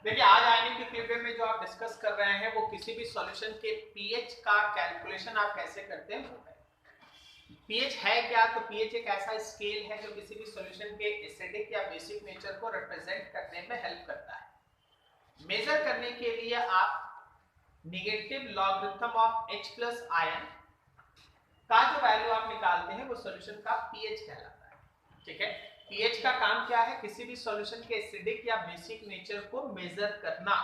देखिए आज आने की पीरियड में जो आप डिस्कस कर रहे हैं वो किसी भी सॉल्यूशन के पीएच का कैलकुलेशन आप कैसे करते हैं वो है। पीएच है क्या? तो पीएच एक ऐसा स्केल है जो किसी भी सॉल्यूशन के एसिडिक या बेसिक नेचर को रिप्रेजेंट करने में हेल्प करता है। मेजर करने के लिए आप negative logarithm of H plus ion का जो वैल्यू आप निकालते हैं वो सॉल्यूशन का पीएच कहलाता है। ठीक है, पीएच का काम क्या है? किसी भी सॉल्यूशन के एसिडिक या बेसिक नेचर को मेजर करना।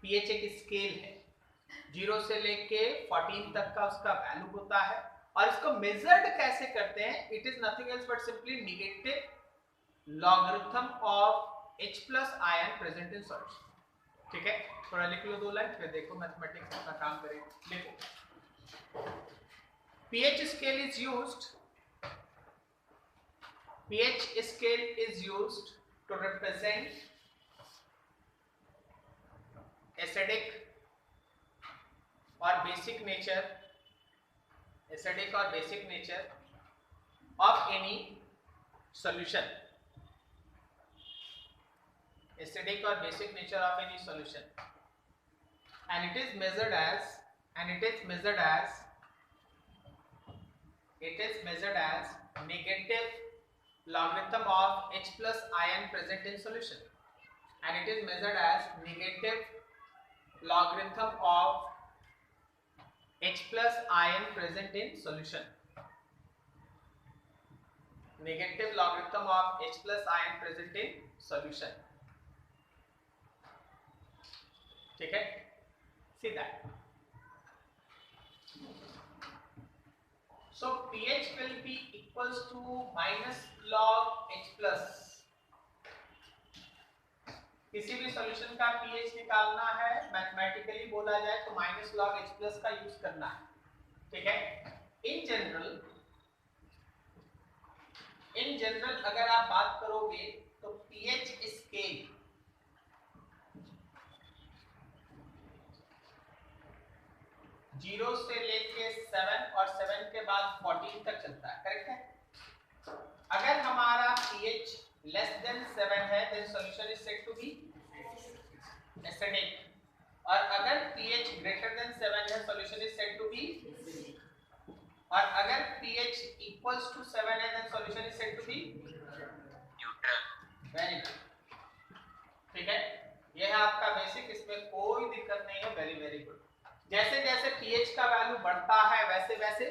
पीएच एक स्केल है, 0 से लेके 14 तक का उसका वैल्यू होता है। और इसको मेजर्ड कैसे करते हैं? It is nothing else but simply negative logarithm of H plus ion present in solution. ठीक है, थोड़ा लिख लो 2 लाइन, फिर देखो मैथमेटिक्स अपना काम करेगा। देखो, pH scale is used to represent acidic or basic nature of any solution, and it is measured as negative logarithm of H plus ion present in solution, and it is measured as negative logarithm of H plus ion present in solution. Negative logarithm of H plus ion present in solution. ठीक है, see that. So pH will be equals to minus log H plus. किसी भी solution का pH निकालना है, mathematically बोला जाए तो माइनस लॉग H प्लस का यूज करना है। ठीक है, इन जनरल अगर आप बात करोगे तो pH स्केल 0 से लेके 7 और 7 के बाद 14 तक चलता है। करेक्ट है? अगर हमारा pH लेस देन 7 है then solution is said to be acidic, और अगर pH ग्रेटर देन 7 है solution is said to be, और अगर pH इक्वल्स टू 7 है then solution is said to be neutral. Very good. ठीक है, यह है आपका बेसिक, इसमें कोई दिक्कत नहीं है। Very very good. जैसे जैसे pH का वैल्यू बढ़ता है वैसे वैसे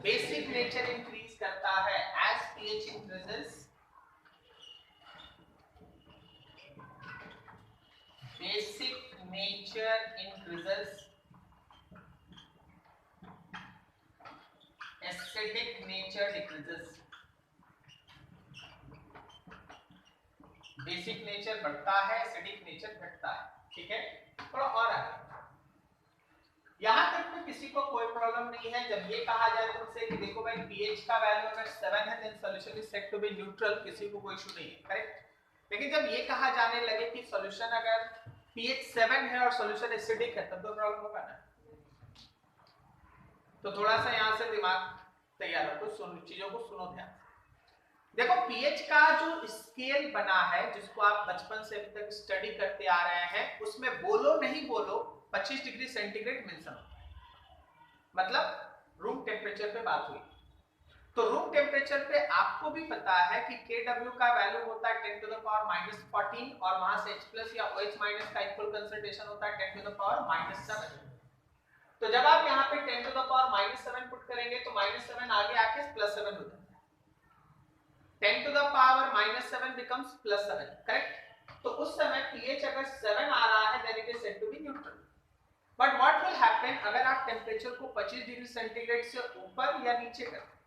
बेसिक नेचर इंक्रीज करता है। As pH increases, basic nature increases, acidic nature decreases. Basic nature बढ़ता है, एसिडिक नेचर घटता है। ठीक है, थोड़ा और आगे। यहां तक में किसी को कोई प्रॉब्लम नहीं है जब ये कहा जाए तुमसे कि देखो भाई pH का वैल्यू अगर 7 है then solution is said to be neutral, किसी को कोई इशू नहीं है। करेक्ट? लेकिन जब ये कहा जाने लगे कि सॉल्यूशन अगर pH 7 है और सॉल्यूशन एसिडिक है तब तो प्रॉब्लम होगा ना। तो थोड़ा सा यहां से दिमाग तैयार रखो, चीजों को सुनो ध्यान। देखो pH का जो स्केल बना है जिसको आप बचपन से अभी तक स्टडी करते आ रहे हैं, उसमें बोलो नहीं बोलो 25 डिग्री सेंटीग्रेड मेंशन होता है। मतलब रूम टेम्परेचर पे बात हुई, तो रूम टेम्परेचर पे आपको भी पता है कि Kw का वैल्यू होता है 10 टू द पावर -14, और वहां से H प्लस या OH माइनस का इक्वल कंसंट्रेशन होता है 10 टू द पावर -7। तो जब आप यहाँ पे 10 टू द पावर -7 पुट करेंगे तो -7 आगे आके +7 हो जाता है। 10 to the power -7 becomes +7, correct? तो उस समय pH अगर 7 आ रहा है then it is said to be neutral. But what will happen अगर आप टेम्परेचर को 25 डिग्री सेंटीग्रेड से ऊपर या नीचे करते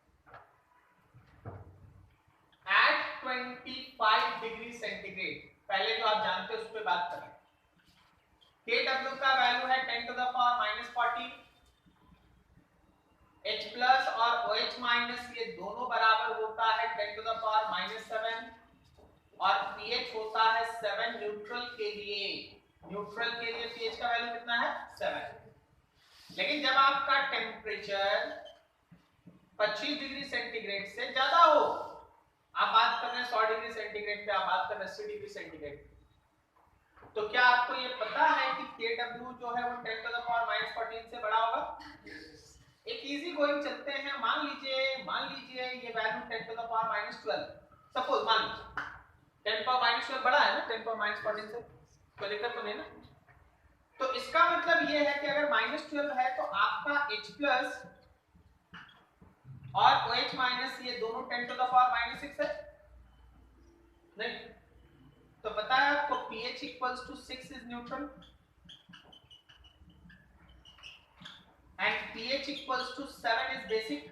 at 25 डिग्री सेंटीग्रेड, पहले जो आप जानते हैं उस पर बात करें। Kw का वैल्यू है 10 to the power -14, H plus और OH माइनस ये दोनों बराबर होता है 10 टू द पावर -7, और pH होता है 7 न्यूट्रल के लिए। न्यूट्रल के लिए pH का वैल्यू कितना है? 7। लेकिन जब आपका टेम्परेचर 25 डिग्री सेंटीग्रेड से ज्यादा हो, आप बात कर रहे हैं 100 डिग्री सेंटीग्रेड पे, आप बात कर रहे हैं 80 डिग्री सेंटीग्रेड, तो क्या आपको ये पता है कि Kw जो है वो 10⁻⁻14 से बड़ा होगा? एक इजी गोइंग चलते हैं, मान लीजिए ये वैल्यू 10⁻12, सपोज मान लीजिए 10⁻12 बड़ा है ना 10⁻14 से, कोई दिक्कत तो नहीं ना? तो इसका मतलब ये है कि अगर -12 है तो आपका H प्लस और OH माइनस ये दोनों 10⁻⁻6 है नहीं? तो पता है आपको pH equals to 6 is neutral and pH equals to 7 is basic.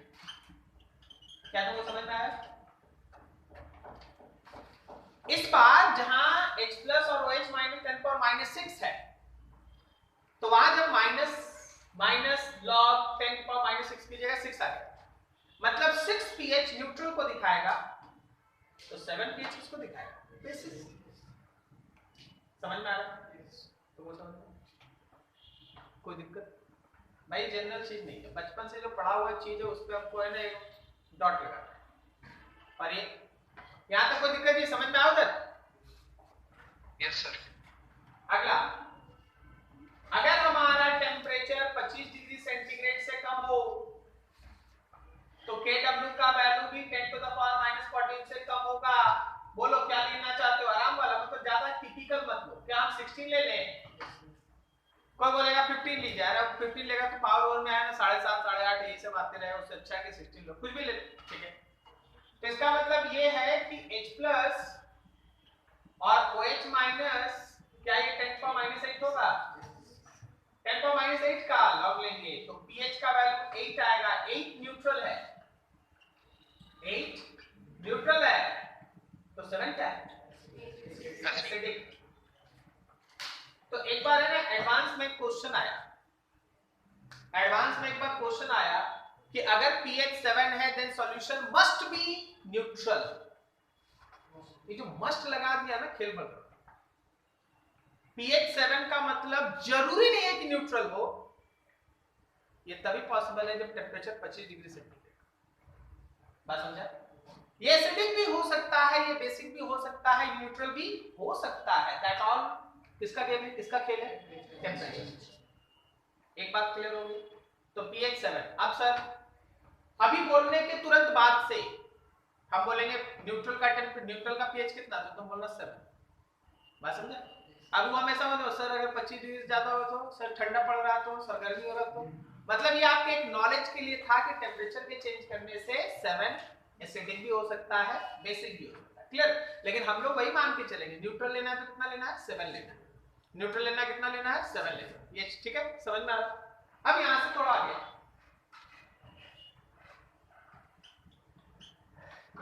क्या तुमको समझ में आया? इस बार जहां H प्लस और OH माइनस 10⁻6 है तो वहां जब माइनस लॉग 10⁻6 की जगह 6 आ गया, मतलब 6 pH न्यूट्रल को दिखाएगा तो 7 pH किसको दिखाएगा? बेसिक। समझ में आ रहा है? तो वो समझ में कोई दिक्कत भाई, जनरल चीज नहीं है, बचपन से जो पढ़ा हुआ चीज है उस पे आपको है ना एक डॉट लगाना है। और ये यहां तक कोई दिक्कत नहीं, समझ में आओ तक? Yes sir. अगला, अगर हमारा टेम्परेचर 25 डिग्री सेंटीग्रेड से कम हो तो Kw का वैल्यू भी 10⁻⁻14 से कम होगा। बोलो क्या लेना चाहते हो? आराम वाला, मतलब ज्यादा टिपिकल मत लो। क्या हम 16 ले लें? कोई बोलेगा 15 लीजिए, अरे 15 लेगा तो पावर ओवर में आया ना 7.5 8.5 यही सब आते रहे, उससे अच्छा है कि 16 लो, कुछ भी ले लो, ठीक है? तो इसका मतलब ये है कि H प्लस और OH माइनस क्या ये 10⁻8 होगा? 10⁻8 का लॉग लेंगे तो pH का वैल्यू 8 आएगा। 8 न्यूट्रल है, 8 न्यूट्रल है तो 7 क्या है? एसिडिक। तो एक बार है ना एडवांस में क्वेश्चन आया, कि अगर pH 7 है then solution must be neutral. ये जो मस्ट लगा दिया ना खेल बन रहा, pH 7 का मतलब जरूरी नहीं है कि न्यूट्रल हो, ये तभी पॉसिबल है जब टेम्परेचर 25 डिग्री सेंटीग्रेड। बात समझा? ये एसिडिक भी हो सकता है, ये बेसिक भी हो सकता है, न्यूट्रल भी हो सकता है। दैट ऑल किसका गेम है, किसका खेल है? टेम्परेचर। एक बात क्लियर होगी? तो pH 7। अब सर अभी बोलने के तुरंत बाद से हम बोलेंगे न्यूट्रल का pH कितना, तो तुम बोलना 7। बात समझा? अब वो हमेशा मतलब सर अगर 25 डिग्री ज्यादा हो तो, सर ठंडा पड़ रहा तो, सर गर्मी हो रहा तो, मतलब ये आपके एक नॉलेज के लिए था कि टेम्परेचर के चेंज करने से 7 एसिडिक भी हो सकता है, बेसिक भी हो सकता है। क्लियर? लेकिन हम लोग वही मान के चलेंगे, न्यूट्रल लेना है तो कितना लेना है? 7 लेना है। न्यूट्रल लेना कितना लेना है? 7 लेना है। ये ठीक है, समझ में आ रहा? अब यहां से थोड़ा आगे,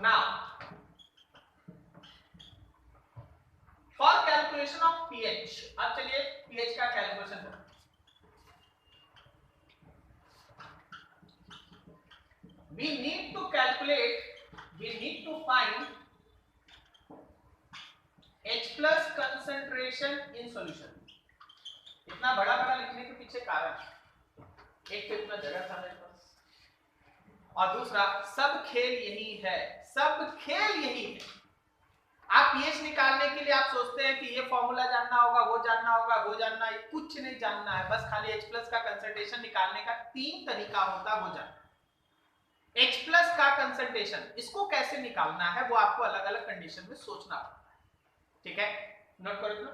now for calculation of pH। अब चलिए pH का कैलकुलेशन करें। We need to find H plus concentration in solution। इतना बड़ा लिखने के पीछे कारण, एक तो इतना जगह था मेरे पास, और दूसरा सब खेल यही है। आप pH निकालने के लिए आप सोचते हैं कि ये फॉर्मूला जानना होगा, वो जानना है, कुछ नहीं जानना है, बस खाली H प्लस का कंसंट्रेशन निकालने का 3 तरीका होता है, वो जानना। H प्लस का कंसंट्रेशन इसको कैसे निकालना है वो आपको अलग अलग कंडीशन में सोचना पड़ता है, ठीक है? नोट करो इतना।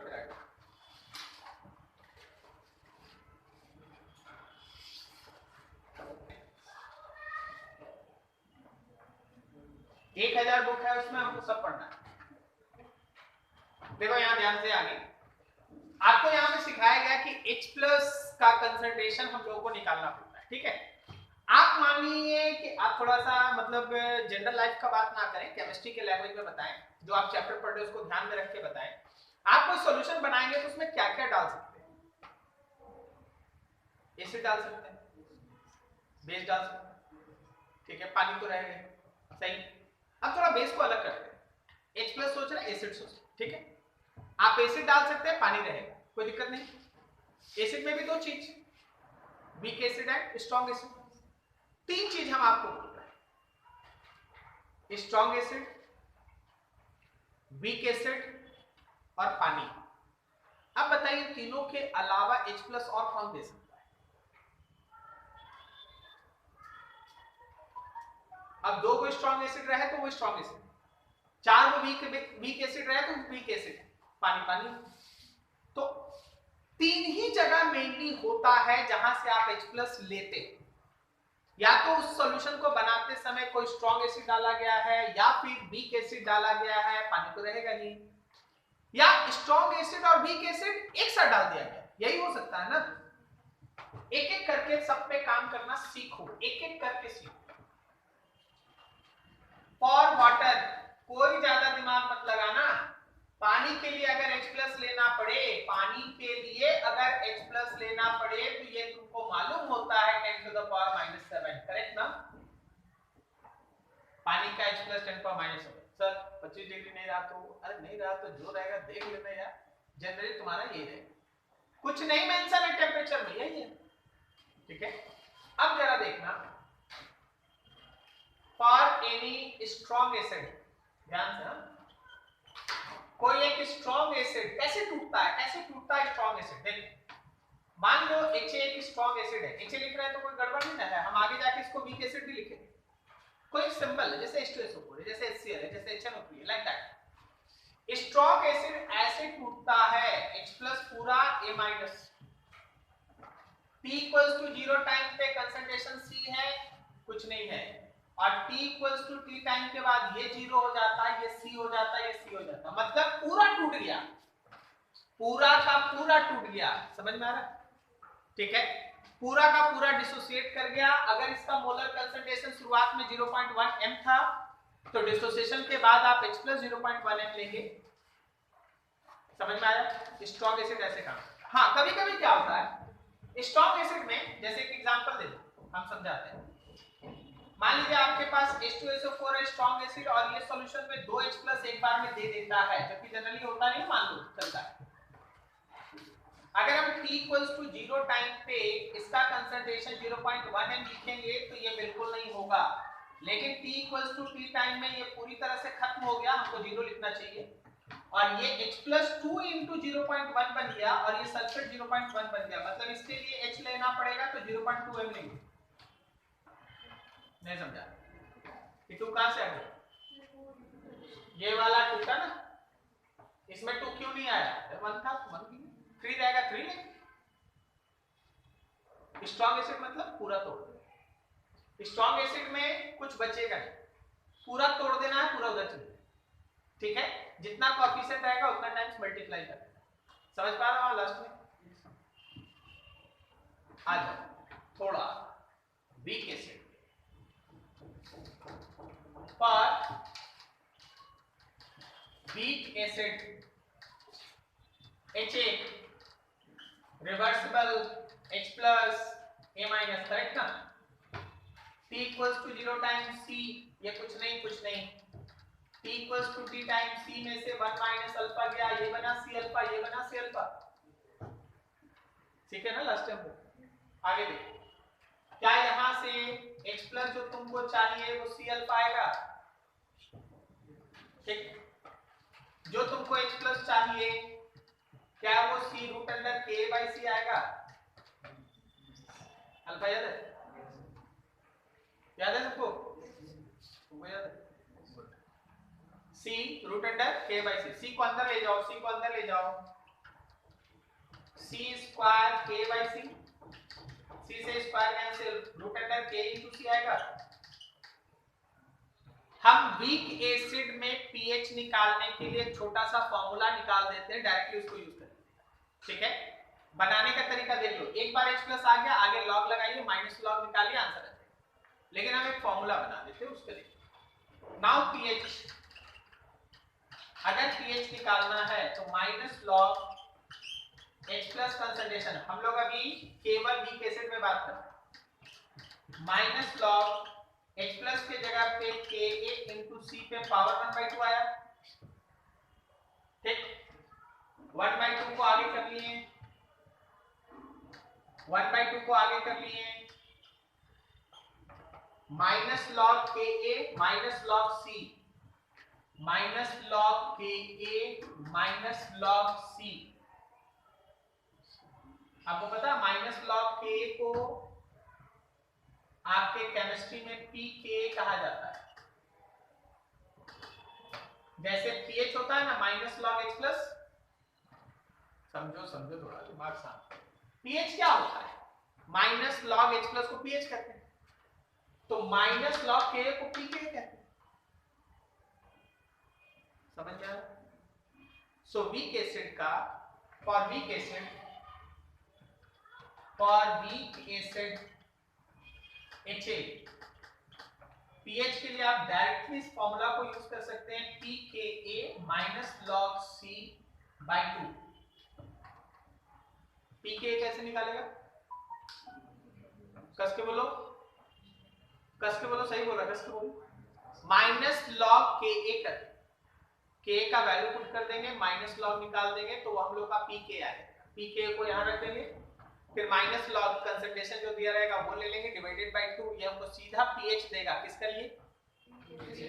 1000 बुक है, उसमें हमको सब पढ़ना है। देखो यहां ध्यान से आगे आपको यहां पे सिखाया गया कि H प्लस का कंसंट्रेशन हम लोगों को निकालना पड़ता है, ठीक है? आप मानिए कि आप थोड़ा सा मतलब जनरल लाइफ का बात ना करें, केमिस्ट्री के लैंग्वेज में बताएं, जो आप चैप्टर पढ़ रहे हो उसको ध्यान में रख के बताएं। आप कोई सॉल्यूशन बनाएंगे तो उसमें क्या क्या डाल सकते हैं? एसिड डाल सकते हैं, बेस डाल सकते हैं, ठीक है? पानी तो रहेगा, सही। अब थोड़ा बेस को अलग करते हैं, H प्लस सोच रहे हैं, एसिड सोच रहे हैं, ठीक है? आप एसिड डाल सकते हैं, पानी रहेगा, कोई दिक्कत नहीं। एसिड में भी 2 चीज, weak acid and strong acid. 3 चीज हम आपको बोल रहे हैं, स्ट्रॉन्ग एसिड, वीक एसिड और पानी। अब बताइए तीनों के अलावा H प्लस और कौन दे सकता है? अब दो को स्ट्रॉन्ग एसिड रहे तो वो स्ट्रॉन्ग एसिड, चार को वीक एसिड रहे तो वीक एसिड, पानी पानी। तो तीन ही जगह मेनली होता है जहां से आप H प्लस लेते, या तो उस सॉल्यूशन को बनाते समय कोई स्ट्रॉन्ग एसिड डाला गया है या फिर वीक एसिड डाला गया है, पानी तो रहेगा नहीं, या स्ट्रॉन्ग एसिड और वीक एसिड एक साथ डाल दिया गया, यही हो सकता है ना। एक एक करके सब पे काम करना सीखो, एक एक करके सीखो। फॉर वाटर कोई ज्यादा दिमाग मत लगाना। पानी के लिए अगर H प्लस लेना पड़े, पानी के लिए अगर H प्लस लेना पड़े तो ये तुमको मालूम होता है 10 to the power -7, करेक्ट ना। पानी का H plus 10 to the power -7, sir 25 degree नहीं रहा तो, अरे नहीं रहा तो जो रहेगा देख लेना यार, जनरली तुम्हारा यही रहेगा, कुछ नहीं मेंशन है टेम्परेचर में, यही है, ठीक है। अब जरा देखना, फॉर एनी स्ट्रॉन्ग एसिड, ध्यान से, कोई एक स्ट्रॉन्ग एसिड कैसे टूटता है, कैसे टूटता है स्ट्रॉन्ग एसिड, देखो मान लो HA एक स्ट्रॉन्ग एसिड है, HA लिख रहा है तो कोई गड़बड़ नहीं ना है, हम आगे जाके इसको वीक एसिड भी लिखेंगे, कोई सिंपल है जैसे H2SO4 है, जैसे HCl है, जैसे HNO3 है, लाइक दैट। स्ट्रॉन्ग एसिड ऐसे टूटता है H प्लस पूरा A-, T equals to 0 time पे कंसंट्रेशन C है, कुछ नहीं है, और T equals to T time के बाद ये 0 हो जाता है, ये C हो जाता है, ये C हो जाता है, मतलब पूरा टूट गया, पूरा का पूरा टूट गया, समझ में आ रहा है, ठीक है, पूरा का पूरा डिसोसिएट कर गया। अगर इसका मोलर कंसंट्रेशन शुरुआत में 0.1 m था तो डिसोसिएशन के बाद आप H प्लस 0.1 m लेंगे, समझ में आया। स्ट्रॉन्ग एसिड ऐसे काम, हाँ कभी कभी क्या होता है स्ट्रॉन्ग एसिड में, जैसे एक एग्जांपल दे दो हम समझाते हैं, मान लीजिए आपके पास H2SO4 है स्ट्रॉन्ग एसिड, और ये सॉल्यूशन में 2H प्लस एक बार में दे देता है, जबकि जनरली होता नहीं, मान लो चलता है। अगर हम T इक्वल्स टू 0 टाइम पे इसका कंसंट्रेशन 0.1 m लिखेंगे तो ये बिल्कुल नहीं होगा, लेकिन T equals to T time में ये पूरी तरह से खत्म हो गया, हमको 0 लिखना चाहिए, और ये H प्लस 2 इंटू 0.1 बन गया, और ये सल्फेट 0.1 बन गया, मतलब इसके लिए H लेना पड़ेगा तो 0.2 m लेंगे, नहीं समझा, ये 2 कहां से आ गया, ये वाला टूटा ना, इसमें 2 क्यों नहीं आया, 1 था तो 1 3 रहेगा, 3 लेंगे। स्ट्रॉन्ग एसिड मतलब पूरा तोड़, स्ट्रॉन्ग एसिड में कुछ बचेगा नहीं, पूरा तोड़ देना है, पूरा उधर चले, ठीक है, जितना कोएफिशिएंट रहेगा उतना टाइम्स मल्टीप्लाई कर, समझ पा रहे हो लास्ट में। आ जाओ थोड़ा वीक एसिड पर, weak acid HA reversible H plus A-, correct ना। T equals to 0 time C, ये कुछ नहीं, T equals to T time C में से 1 माइनस अल्फा गया, ये बना C अल्फा, ये बना C अल्फा, ठीक है ना। लास्ट टाइम आगे देखो, क्या यहां से H प्लस जो तुमको चाहिए वो C अल्फा आएगा, ठीक, जो तुमको H प्लस चाहिए क्या वो C रूट अंडर K/C आएगा, अल्फा याद है, याद है सबको, तुमको याद है, C root under K/C, C को अंदर ले जाओ, C को अंदर ले जाओ, C स्क्वायर K/C, C से square cancel, root under K into C आएगा। हम वीक एसिड में पीएच निकालने के लिए छोटा सा फॉर्मूला निकाल देते हैं, डायरेक्टली उसको यूज करते हैं, ठीक है। बनाने का तरीका देख लो, एक बार H प्लस आ गया, आगे लॉग लगाइए, माइनस लॉग निकालिए, आंसर आ जाएगा, लेकिन हम एक फॉर्मूला बना देते हैं उसके लिए। नाउ पीएच, अगर पीएच निकालना है तो minus log H plus concentration, हम लोग अभी केवल वीक एसिड में बात कर रहे हैं, माइनस लॉग H प्लस के जगह पे Ka इंटू C पे पावर 1/2 आया, ठीक, 1/2 को आगे कर लिए, 1/2 को आगे कर लिए, minus log Ka minus log C, minus log Ka minus log C, आपको पता है माइनस लॉग के को आपके केमिस्ट्री में पी के कहा जाता है। जैसे पीएच होता है ना माइनस लॉग एच प्लस, समझो समझो थोड़ा दिमाग शांत। पीएच क्या होता है? माइनस लॉग एच प्लस को पीएच कहते हैं, तो माइनस लॉग के को पी के कहते हैं। समझ में आ रहा? सो वीक एसिड का for week acid HA pH के लिए आप डायरेक्टली इस फॉर्मूला को यूज कर सकते हैं pKa minus log C by 2। pKa कैसे निकालेगा? कस के बोलो, कस के बोलो, सही बोल रहा, कस के बोलो। माइनस लॉग KA कर, K का वैल्यू पुट कर देंगे, माइनस लॉग निकाल देंगे, तो वो हम लोग का pK आएगा। pK को यहां रख देंगे, फिर माइनस लॉग कंसंट्रेशन जो दिया रहेगा वो ले लेंगे डिवाइडेड बाय 2, ये हमको सीधा pH देगा। किसके लिए?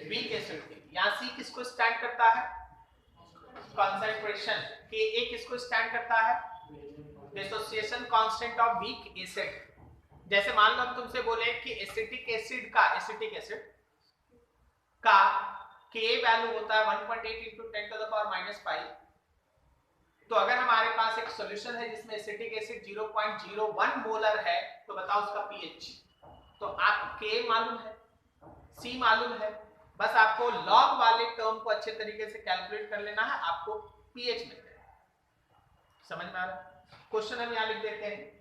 वीक एसिड के। यहां C किसको स्टैंड करता है? कंसंट्रेशन। Ka किसको स्टैंड करता है? Dissociation constant of weak acid. जैसे मान लो हम तुमसे बोले कि एसिटिक एसिड का K वैल्यू होता है 1.8 into 10 to the power -5, तो अगर हमारे पास एक सॉल्यूशन है जिसमें एसिटिक एसिड 0.01 मोलर है, तो बताओ उसका पीएच। तो आप K मालूम है, C मालूम है, बस आपको लॉग वाले टर्म को अच्छे तरीके से कैलकुलेट कर लेना है, आपको पीएच मिल जाएगा। समझ में आ रहा है? क्वेश्चन हम यहां लिख देते हैं,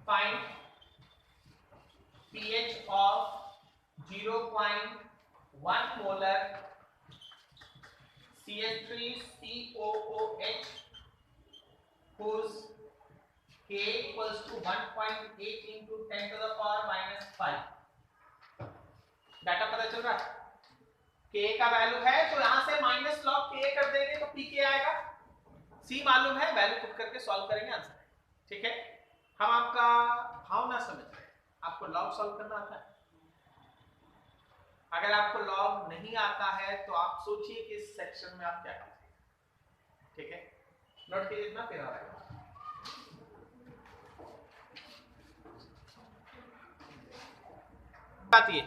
find pH of 0.1 molar CH3COOH whose K equals to 1.8 into 10 to the power -5। Data पता चल रहा है? K का वैल्यू है तो यहां से माइनस लॉग K कर देंगे तो pK आएगा। C मालूम है, वैल्यू पुट करके सॉल्व करेंगे, आंसर। ठीक है, हम आपका भावना समझ रहे हैं। आपको लॉग सॉल्व करना आता है? अगर आपको लॉग नहीं आता है तो आप सोचिए कि इस सेक्शन में आप क्या करेंगे। ठीक है, नोट कीजिए इतना, फिर आएगा। बात ये,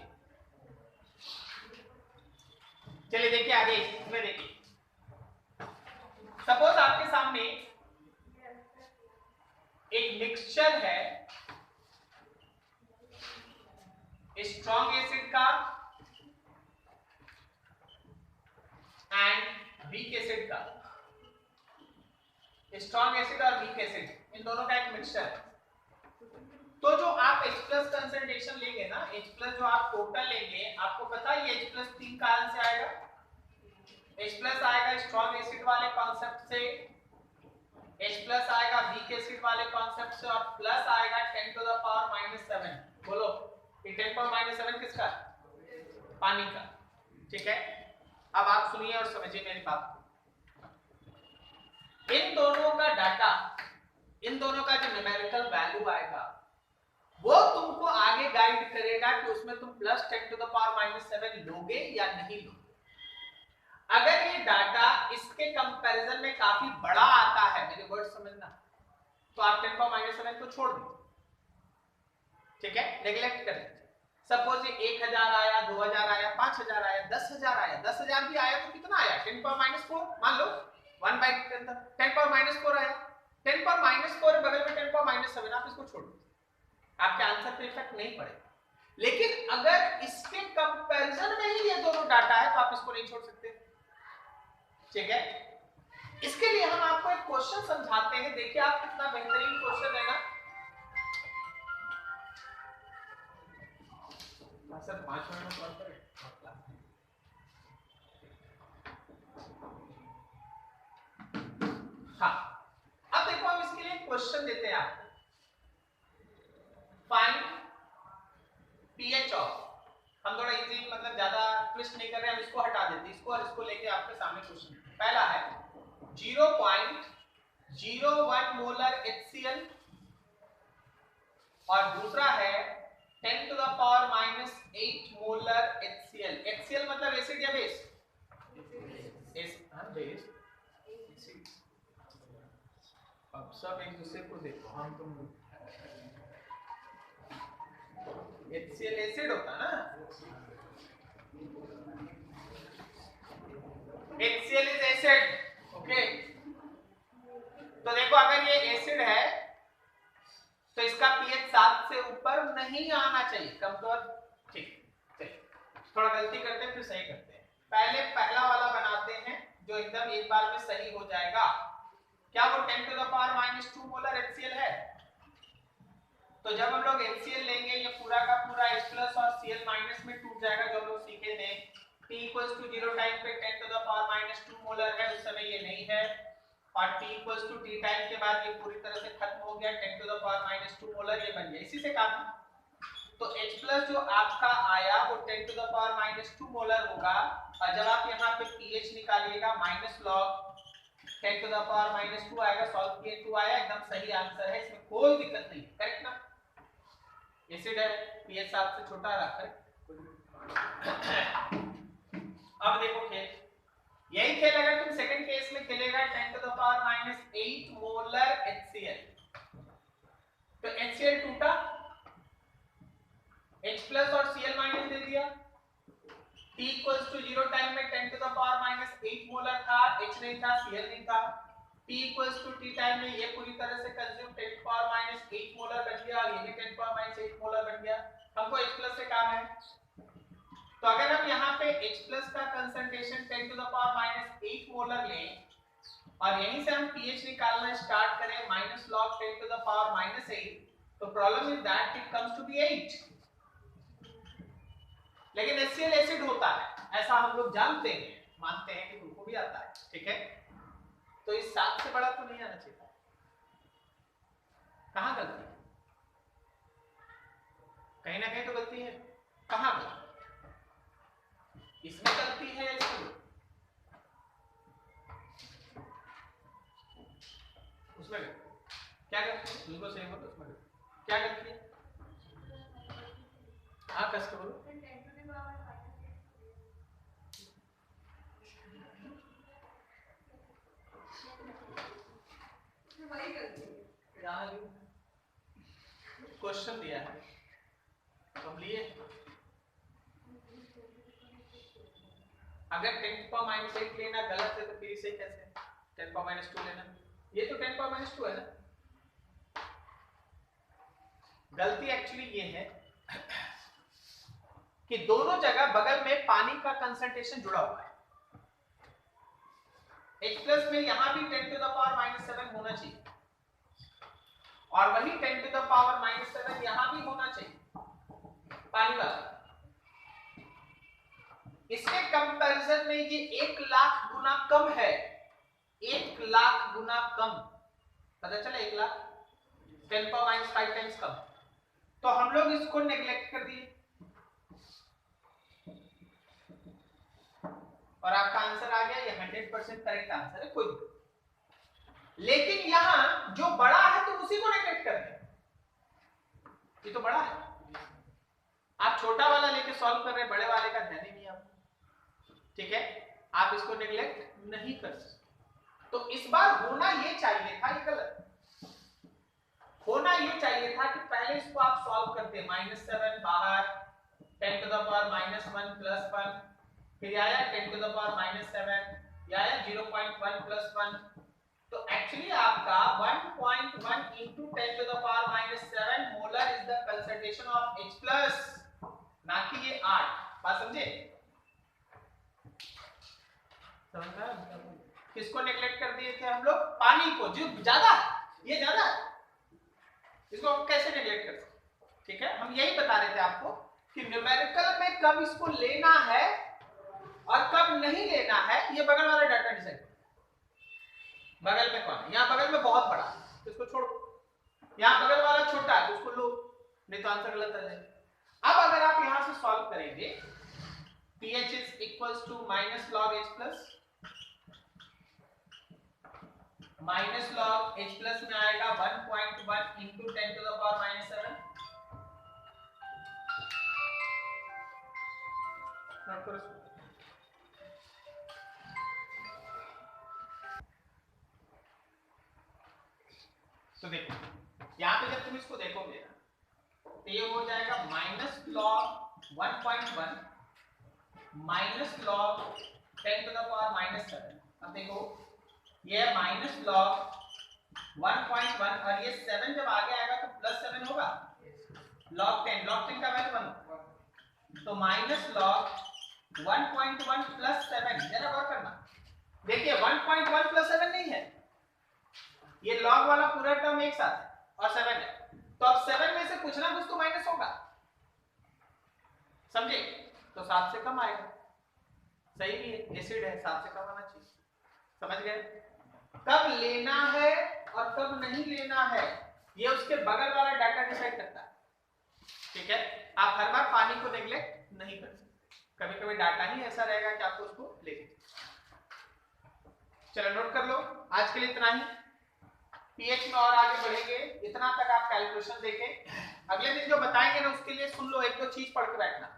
चलिए देखिए आगे इसमें देखिए। सपोज आपके सामने एक मिक्सचर है स्ट्रॉन्ग एसिड का एंड वीक एसिड का। स्ट्रॉन्ग एसिड और वीक एसिड इन दोनों का एक मिक्सचर है। तो जो आप H+ कंसंट्रेशन लेंगे ना, H+ जो आप टोटल लेंगे, आपको पता है ये H+ 3 कारण से आएगा। H+ आएगा स्ट्रॉन्ग एसिड वाले कॉन्सेप्ट से, H+ आएगा वीक एसिड वाले कॉन्सेप्ट से, और प्लस आएगा 10 to the power -7। बोलो ये 10 power -7 किसका? पानी का। ठीक है, अब आप सुनिए और समझिए मेरी बात। इन दोनों का डाटा, इन दोनों का जो न्यूमेरिकल वैल्यू आएगा वो तुमको आगे गाइड करेगा कि उसमें तुम प्लस 10 to the power -7 लोगे या नहीं लोगे। अगर ये डाटा इसके कंपैरिजन में काफी बड़ा आता है, मेरे वर्ड समझना, तो आप 10 power -7 को छोड़ दो। ठीक है, नेग्लेक्ट कर दीजिए। सपोज ये 1000 आया, 2000 आया, 5000 आया, 10000 आया, 10000 भी आया तो कितना आया? 10 power -4 मान लो, 1/10 10 power -4 आया। 10 power -4 बगल में 10 power -7, आप इसको छोड़ दो, आपके आंसर पे इफेक्ट नहीं पड़ेगा। लेकिन अगर इसके कंपैरिजन में ही ये दोनों डाटा है तो आप इसको नहीं छोड़ सकते। ठीक है, इसके लिए हम आपको एक क्वेश्चन समझाते हैं। देखिए आप कितना बेहतरीन क्वेश्चन है ना। सर 5 मिनट में सॉल्व करें। हाँ, अब देखो हम इसके लिए क्वेश्चन देते हैं आपको। फाइंड pH ऑफ, हम थोड़ा इजी, मतलब ज्यादा ट्विस्ट नहीं कर रहे हैं, हम इसको हटा देते हैं, इसको और इसको लेके आपके सामने क्वेश्चन। पहला है 0.01 मोलर HCl और दूसरा है 10 to the power -8 molar HCl। HCl मतलब एसिड या बेस? बेस। सब एक दूसरे को देखो, हम तुम HCl एसिड होता ना, HCl इज एसिड, ओके। तो देखो अगर ये एसिड है तो इसका pH 7 से ऊपर नहीं आना चाहिए, कम तो ठीक। चलिए थोड़ा गलती करते हैं फिर सही करते हैं। पहले पहला वाला बनाते हैं जो एकदम एक बार में सही हो जाएगा। क्या वो 10 to the power -2 molar HCl है? तो जब हम लोग HCl लेंगे ये पूरा का पूरा H+ और Cl- में टूट जाएगा, जो हम लोग सीखे थे। T = 0 टाइम पे 10 टू द पावर -2 मोलर है, उस समय ये नहीं है। और T = T टाइम के बाद ये पूरी तरह से खत्म हो गया, 10 टू द पावर -2 मोलर ये बन गया। इसी से काम, तो H+ जो आपका आया वो 10 टू द पावर -2 मोलर होगा। और जब आप यहाँ पे pH निकालिएगा -log 10 टू द पावर -2 आएगा, सॉल्व किए 2 आया, एकदम सही आंसर है, इसमें कोई दिक्कत नहीं, करेक्ट ना। एसिड है, pH 7 से छोटा रहा, करेक्ट। अब देखो खेल, यही खेल अगर तुम सेकंड केस में खेलेगा 10 to the power -8 molar HCl, तो HCl टूटा, H+ और Cl- दे दिया। T = 0 टाइम में 10 टू द पावर -8 मोलर था, H नहीं था, Cl नहीं था। T = T टाइम में ये पूरी तरह से कंज्यूम 10 टू पावर -8 मोलर बन गया, और ये भी 10 टू पावर -8 मोलर बन गया। हमको H+ से काम है, तो अगर हम यहाँ पे H+ का concentration 10 to the power -8 molar लें और यहीं से हम pH निकालना स्टार्ट करें -log 10 टू द पावर -8, तो problem is that it comes to be 8। लेकिन HCl एसिड होता है, ऐसा हम लोग जानते हैं, मानते हैं कि तुमको भी आता है, ठीक है। तो इस 7 से बड़ा तो नहीं आना चाहिए। कहाँ गलती है? कहीं ना कहीं तो गलती है। कहाँ गलती? इसमें गलती है या इसमें? उसमें क्या गलती है? बिल्कुल सही बोलो, उसमें क्या गलती है? हाँ कस के बोलो। क्वेश्चन दिया है तो लिए, अगर 10 टू पावर -8 लेना गलत है तो फिर इसे कैसे 10 टू पावर -2 लेना? ये तो 10 टू पावर -2 है ना। गलती एक्चुअली ये है कि दोनों जगह बगल में पानी का कंसंट्रेशन जुड़ा हुआ है। H+ में यहां भी 10 टू द पावर -7 होना चाहिए, और वही 10 टू द पावर -7 यहां भी होना चाहिए, पानी वाला। इसके कंपैरिजन में ये 1 लाख गुना कम है, 1 लाख गुना कम, पता चला 1 लाख 10 पावर -5 टाइम्स कम। तो हम लोग इसको नेग्लेक्ट कर दिए और आपका आंसर आ गया, ये 100% करेक्ट आंसर है, कोई नहीं। लेकिन यहां जो बड़ा है तो उसी को नेग्लेक्ट कर दिया, ये तो बड़ा है, आप छोटा वाला लेके सॉल्व कर रहे हैं, बड़े वाले का ध्यान ही नहीं आपको, ठीक है। आप इसको नेग्लेक्ट नहीं कर सकते। तो इस बार होना ये चाहिए था, ये गलत होना ये चाहिए था कि पहले इसको आप सॉल्व करते, -7 बाहर, 10 टू द पावर -1 + 1, फिर आया 10 टू द पावर -7, ये आया 0.1 + 1। तो एक्चुअली आपका 1.1 into 10 to the power -7 molar is the concentration of H+, ना कि ये 8। बात समझे? समझा? किसको नेग्लेक्ट कर दिए थे हम लोग? पानी को, जो ज्यादा, ये ज्यादा, इसको कैसे नेग्लेक्ट कर सकते? ठीक है, हम यही बता रहे थे आपको कि न्यूमेरिकल में कब इसको लेना है और कब नहीं लेना है, ये बगल वाला डाटा डिसाइड। बगल में कौन है? यहाँ बगल में बहुत बड़ा है तो इसको छोड़ो, यहाँ बगल वाला छोटा है तो उसको लो, नहीं तो आंसर गलत आ जाएगा। अब अगर आप यहाँ से सॉल्व करेंगे, pH is equals to -log H+, -log H+ में आएगा 1.1 into 10 to the power -7। Note करो इसको। तो देखो यहाँ पे जब तुम इसको देखोगे ना तो ये हो जाएगा minus log 1.1 minus log 10 to the power -7। अब देखो ये माइनस लॉग 1.1 और ये 7 जब आगे आएगा तो +7 होगा। लॉग 10 का वैल्यू 1 तो माइनस लॉग 1.1 + 7। जरा गौर करना, देखिए 1.1 + 7 नहीं है, ये लॉग वाला पूरा टर्म एक साथ है और 7 है, तो अब 7 में से कुछ ना कुछ तो माइनस होगा, समझे? तो 7 से कम आएगा, सही भी है, एसिड है, 7 से कम आना चाहिए। समझ गए? कब लेना है और कब नहीं लेना है ये उसके बगल वाला डाटा डिसाइड करता है। ठीक है, आप हर बार पानी को नेग्लेक्ट नहीं कर सकते, कभी कभी डाटा ही ऐसा रहेगा कि आपको उसको लेके। चलो नोट कर लो, आज के लिए इतना ही। पीएच में और आगे बढ़ेंगे, इतना तक आप कैलकुलेशन देखें। अगले दिन जो बताएंगे ना उसके लिए सुन लो, एक दो चीज पढ़ के बैठना।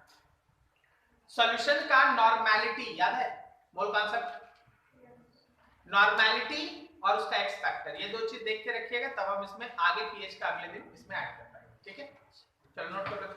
सॉल्यूशन का नॉर्मेलिटी याद है, मोल कॉन्सेप्ट, नॉर्मेलिटी और उसका एक्स फैक्टर, ये दो चीज देख के रखिएगा, तब हम इसमें आगे पीएच का अगले दिन इसमें ऐड कर पाएंगे। ठीक है, चलो नोट कर लो।